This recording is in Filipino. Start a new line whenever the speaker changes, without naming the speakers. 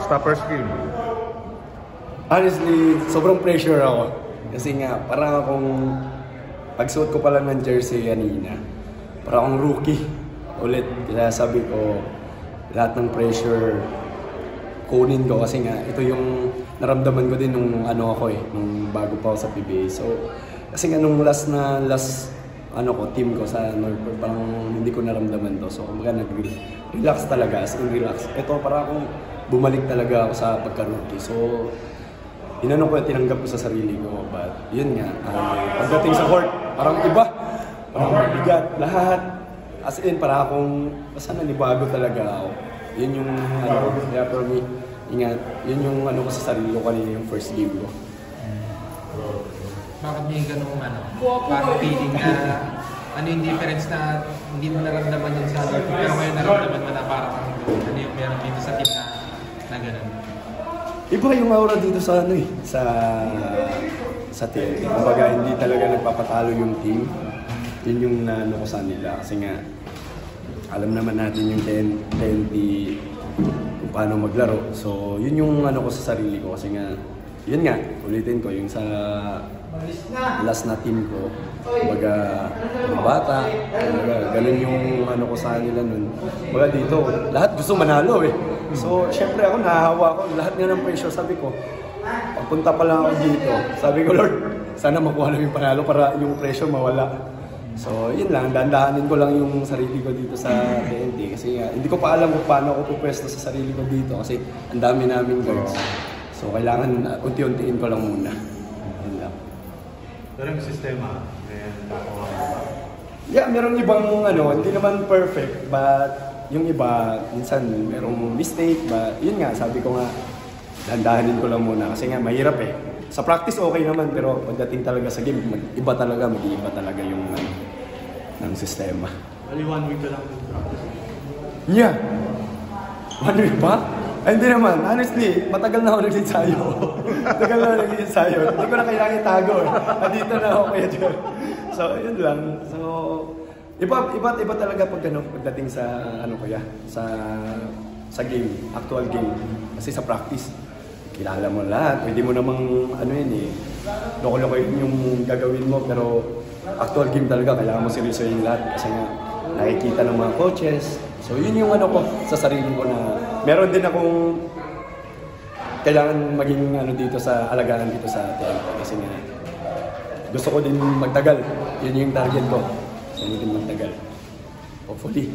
Kamusta first game?
Honestly, sobrang pressure ako. Kasi nga, parang akong pagsuot ko pa lang ng jersey kanina. Parang akong rookie ulit. Kaya sabi ko, lahat ng pressure kunin ko kasi nga ito yung naramdaman ko din nung ano ako nung bago pa ako sa PBA. So, kasi nga nung last team ko sa Northport, parang hindi ko naramdaman to. So, kumbaga nag-relax talaga, as in relax. Ito, parang akong bumalik talaga ako sa pagka-rookie. So, tinanggap ko sa sarili ko. But, yun nga, pagdating sa court, parang iba. Parang mabigat, lahat. As in, parang akong, basta nanibago talaga ako. Yun yung, kaya for me, ingat, yun yung ko sa sarili ko kanina yung first game ko.
Bakit niya yung ganung parang feeling na ano yung difference na hindi mo naramdaman yun sa other team, pero ngayon naramdaman mo na parang ano yung meron dito sa team na gano'n?
Iba yung aura dito sa sa team. Kumbaga hindi talaga nagpapatalo yung team. Yun yung ko sa nila. Kasi nga, alam naman natin yung TNT kung paano maglaro. So, yun yung ko sa sarili ko. Kasi nga, yun nga, ulitin ko, yung sa last na team ko. Kumbaga, bata. Kumbaga, ganun yung ko sa nila nun. Kumbaga dito, lahat gusto manalo So, syempre ako, nahahawa ko. Lahat nga ng pressure, sabi ko, pagpunta pa lang ako dito, sabi ko, Lord, sana makuha namin panalo para yung pressure mawala. So, yun lang, dandahanin ko lang yung sarili ko dito sa TNT. Kasi hindi ko pa alam kung paano ako pupwesto sa sarili ko dito kasi ang dami namin guards. So, kailangan unti-untiin ko lang muna. Yun lang.
Pero yung sistema,
yeah, meron ibang hindi naman perfect, but yung iba, minsan merong mistake, but yun nga, sabi ko nga, dandahanin ko lang muna kasi nga mahirap Sa practice okay naman, pero pagdating talaga sa game, mag-iba talaga yung ng sistema.
Only 1 week ka lang yung practice?
Yeah. 1 week pa? Ay, hindi naman. Honestly, matagal na ako nag-ensayo. Hindi ko na kailangan itago Dito na ako kaya dyan. So, yun lang. So, iba talaga pagdating sa sa game, actual game. Kasi sa practice, kilala mo lahat. Pwede mo namang loko-loko yung gagawin mo, pero actual game talaga, kailangan mo seryosohin lahat kasi nga nakikita ng mga coaches. So yun yung ko sa sarili ko na meron din akong kailangan maging dito sa alagaan dito sa TNT kasi nga gusto ko din magtagal. Yun yung target ko. So maging magtagal. Hopefully.